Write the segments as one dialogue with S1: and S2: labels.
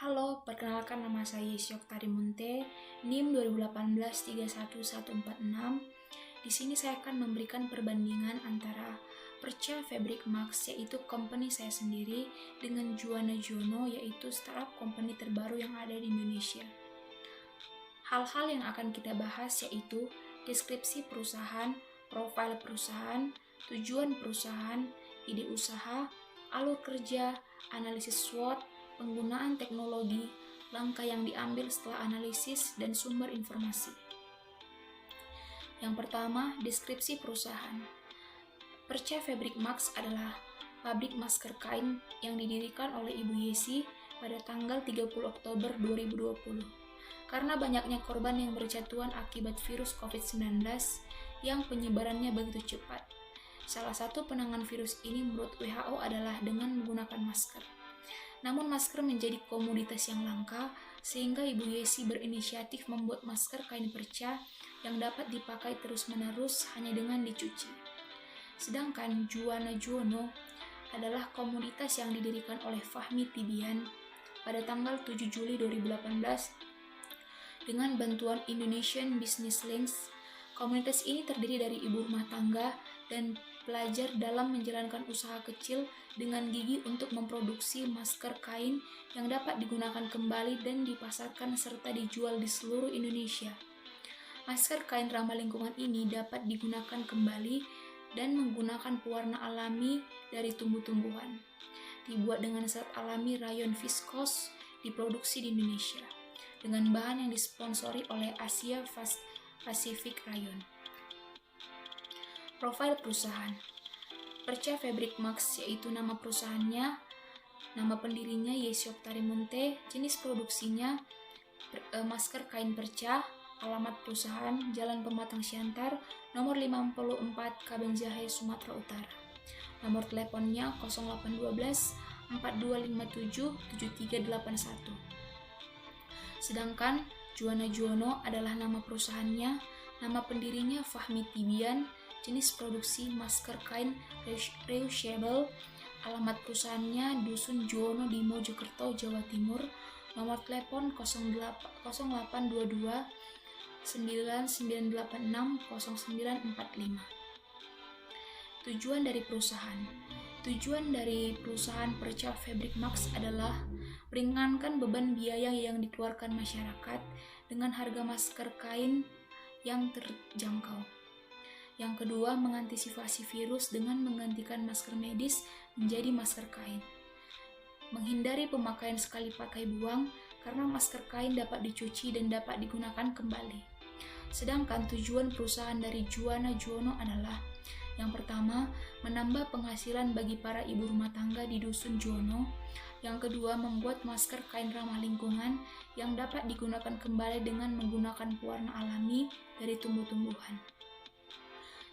S1: Halo, perkenalkan nama saya Syok Tarimunte, NIM 2018-31146. Di sini saya akan memberikan perbandingan antara Perca Fabric Max, yaitu company saya sendiri, dengan Juana Jono, yaitu startup company terbaru yang ada di Indonesia. Hal-hal yang akan kita bahas yaitu deskripsi perusahaan, profil perusahaan, tujuan perusahaan, ide usaha, alur kerja, analisis SWOT, penggunaan teknologi, langkah yang diambil setelah analisis, dan sumber informasi. Yang pertama, deskripsi perusahaan. Perca Fabric Max adalah pabrik masker kain yang didirikan oleh Ibu Yesi pada tanggal 30 Oktober 2020. Karena banyaknya korban yang berjatuhan akibat virus COVID-19 yang penyebarannya begitu cepat. Salah satu penanganan virus ini menurut WHO adalah dengan menggunakan masker. Namun masker menjadi komoditas yang langka, sehingga Ibu Yesi berinisiatif membuat masker kain perca yang dapat dipakai terus-menerus hanya dengan dicuci. Sedangkan Juana Jono adalah komoditas yang didirikan oleh Fahmi Tibian pada tanggal 7 Juli 2018 dengan bantuan Indonesian Business Links. Komunitas ini terdiri dari ibu rumah tangga dan pelajar dalam menjalankan usaha kecil dengan gigi untuk memproduksi masker kain yang dapat digunakan kembali dan dipasarkan serta dijual di seluruh Indonesia. Masker kain ramah lingkungan ini dapat digunakan kembali dan menggunakan pewarna alami dari tumbuh-tumbuhan. Dibuat dengan zat alami rayon viskos, diproduksi di Indonesia dengan bahan yang disponsori oleh Asia Pacific Rayon. Profil perusahaan. Perca Fabric Max yaitu nama perusahaannya, nama pendirinya Syok Tarimunte, jenis produksinya masker kain perca, alamat perusahaan Jalan Pematang Siantar, nomor 54 Kabanjahe, Sumatera Utara. Nomor teleponnya 0812 4257 7381. Sedangkan Juana Jono adalah nama perusahaannya, nama pendirinya Fahmi Tibian, jenis produksi masker kain reusable, alamat perusahaannya Dusun Jono di Mojokerto, Jawa Timur, nomor telepon 0822 9986 0945. Tujuan dari perusahaan. Tujuan dari perusahaan Perca Fabric Max adalah meringankan beban biaya yang dikeluarkan masyarakat dengan harga masker kain yang terjangkau. Yang kedua, mengantisipasi virus dengan menggantikan masker medis menjadi masker kain. Menghindari pemakaian sekali pakai buang karena masker kain dapat dicuci dan dapat digunakan kembali. Sedangkan tujuan perusahaan dari Juana Jono adalah yang pertama, menambah penghasilan bagi para ibu rumah tangga di Dusun Jono. Yang kedua, membuat masker kain ramah lingkungan yang dapat digunakan kembali dengan menggunakan pewarna alami dari tumbuh-tumbuhan.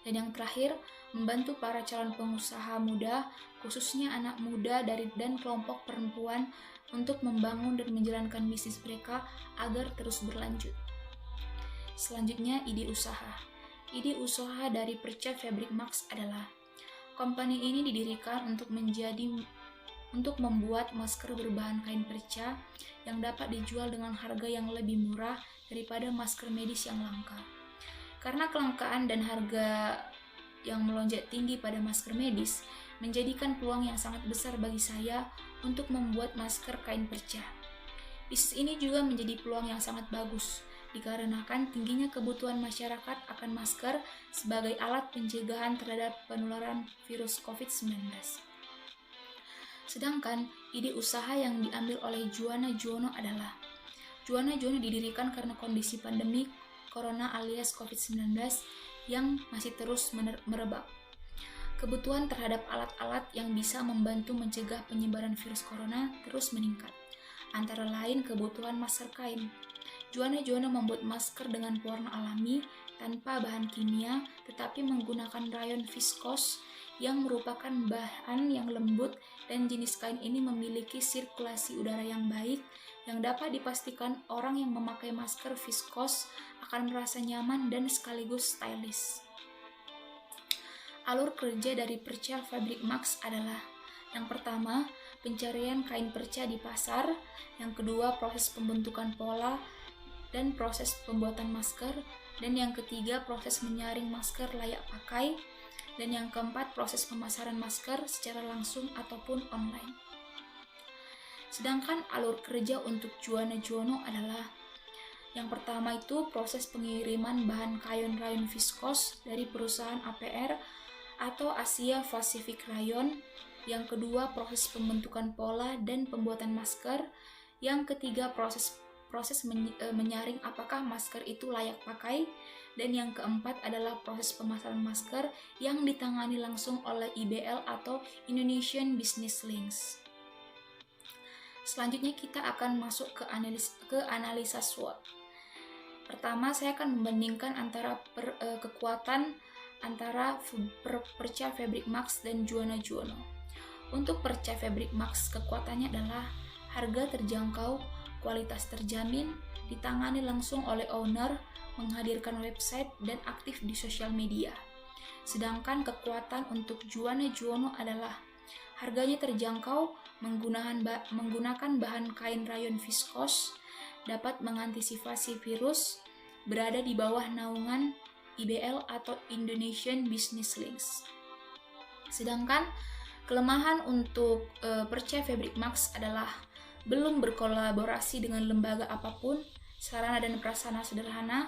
S1: Dan yang terakhir, membantu para calon pengusaha muda, khususnya anak muda dan kelompok perempuan untuk membangun dan menjalankan bisnis mereka agar terus berlanjut. Selanjutnya, ide usaha. Ide usaha dari Perca Fabric Max adalah company ini didirikan untuk membuat masker berbahan kain perca yang dapat dijual dengan harga yang lebih murah daripada masker medis yang langka. Karena kelangkaan dan harga yang melonjak tinggi pada masker medis menjadikan peluang yang sangat besar bagi saya untuk membuat masker kain perca. Bisnis ini juga menjadi peluang yang sangat bagus dikarenakan tingginya kebutuhan masyarakat akan masker sebagai alat pencegahan terhadap penularan virus COVID-19. Sedangkan ide usaha yang diambil oleh Juana Jono adalah Juana Jono didirikan karena kondisi pandemi Corona alias COVID-19 yang masih terus merebak. Kebutuhan terhadap alat-alat yang bisa membantu mencegah penyebaran virus corona terus meningkat. Antara lain kebutuhan masker kain. Juana Jono membuat masker dengan pewarna alami tanpa bahan kimia tetapi menggunakan rayon viskos yang merupakan bahan yang lembut, dan jenis kain ini memiliki sirkulasi udara yang baik yang dapat dipastikan orang yang memakai masker viskos akan merasa nyaman dan sekaligus stylish. Alur kerja dari Perca Fabric Max adalah yang pertama, pencarian kain perca di pasar. Yang kedua, proses pembentukan pola dan proses pembuatan masker. Dan yang ketiga, proses menyaring masker layak pakai. Dan yang keempat, proses pemasaran masker secara langsung ataupun online. Sedangkan alur kerja untuk Juwana Juwono adalah yang pertama itu proses pengiriman bahan rayon viskos dari perusahaan APR atau Asia Pacific Rayon. Yang kedua, proses pembentukan pola dan pembuatan masker. Yang ketiga, proses menyaring apakah masker itu layak pakai. Dan yang keempat adalah proses pemasaran masker yang ditangani langsung oleh IBL atau Indonesian Business Links. Selanjutnya kita akan masuk ke analisa SWOT. Pertama, saya akan membandingkan antara kekuatan antara Perca Fabric Max dan Juwana Juwono. Untuk Perca Fabric Max, kekuatannya adalah harga terjangkau, kualitas terjamin, ditangani langsung oleh owner, menghadirkan website, dan aktif di sosial media. Sedangkan kekuatan untuk Juwana Juwono adalah harganya terjangkau, menggunakan bahan kain rayon viskos, dapat mengantisipasi virus, berada di bawah naungan IBL atau Indonesian Business Links. Sedangkan kelemahan untuk Perca Fabric Max adalah belum berkolaborasi dengan lembaga apapun, sarana dan prasarana sederhana,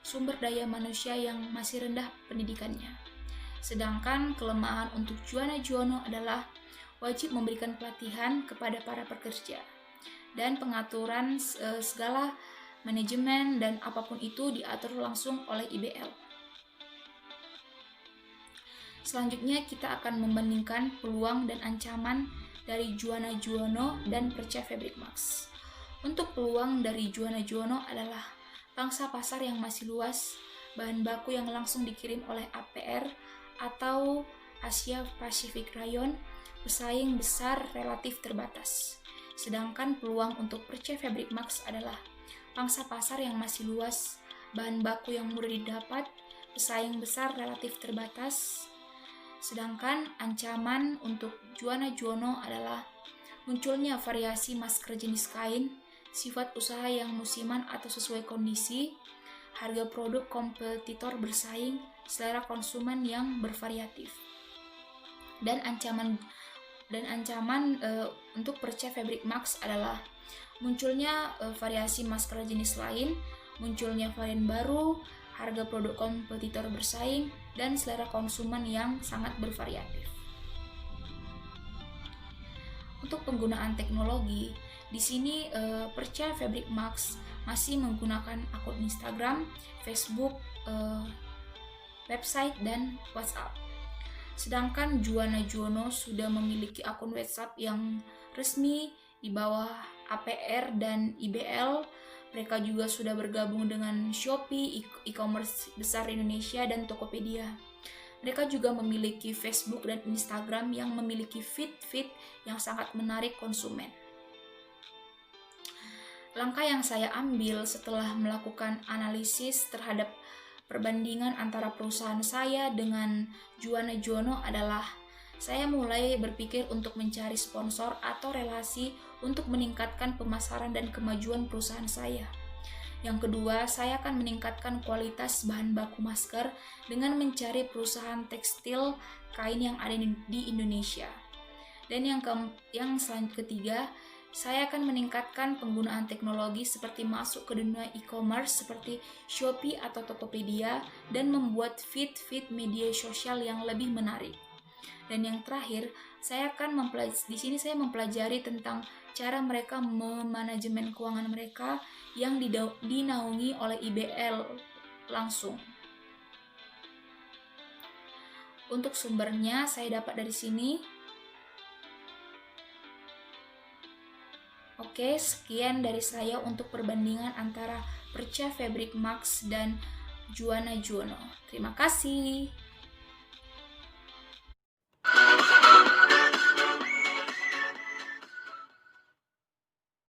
S1: sumber daya manusia yang masih rendah pendidikannya. Sedangkan kelemahan untuk Juwana Juwono adalah wajib memberikan pelatihan kepada para pekerja dan pengaturan segala manajemen dan apapun itu diatur langsung oleh IBL. Selanjutnya kita akan membandingkan peluang dan ancaman dari Juwana Juwono dan Perca Fabric Max. Untuk peluang dari Juwana Juwono adalah pangsa pasar yang masih luas, bahan baku yang langsung dikirim oleh APR atau Asia Pacific Rayon, pesaing besar relatif terbatas. Sedangkan peluang untuk Perca Fabric Max adalah pangsa pasar yang masih luas, bahan baku yang mudah didapat, pesaing besar relatif terbatas. Sedangkan ancaman untuk Juwana Juwono adalah munculnya variasi masker jenis kain, sifat usaha yang musiman atau sesuai kondisi, harga produk kompetitor bersaing, selera konsumen yang bervariatif. Dan ancaman untuk Perca Fabric Max adalah munculnya variasi masker jenis lain, munculnya varian baru, harga produk kompetitor bersaing, dan selera konsumen yang sangat bervariatif. Untuk penggunaan teknologi, di sini Perca Fabric Max masih menggunakan akun Instagram, Facebook, website, dan WhatsApp. Sedangkan Juwana Juwono sudah memiliki akun WhatsApp yang resmi di bawah APR dan IBL. Mereka juga sudah bergabung dengan Shopee, e-commerce besar Indonesia, dan Tokopedia. Mereka juga memiliki Facebook dan Instagram yang memiliki feed yang sangat menarik konsumen. Langkah yang saya ambil setelah melakukan analisis terhadap perbandingan antara perusahaan saya dengan Juwana Juwono adalah saya mulai berpikir untuk mencari sponsor atau relasi untuk meningkatkan pemasaran dan kemajuan perusahaan saya. Yang kedua, saya akan meningkatkan kualitas bahan baku masker dengan mencari perusahaan tekstil kain yang ada di Indonesia. Dan yang ketiga, saya akan meningkatkan penggunaan teknologi seperti masuk ke dunia e-commerce seperti Shopee atau Tokopedia dan membuat feed media sosial yang lebih menarik. Dan yang terakhir, di sini saya mempelajari tentang cara mereka memanajemen keuangan mereka yang dinaungi oleh IBL langsung. Untuk sumbernya saya dapat dari sini. Oke, sekian dari saya untuk perbandingan antara Perca Fabric Max dan Juwana Juwono. Terima kasih.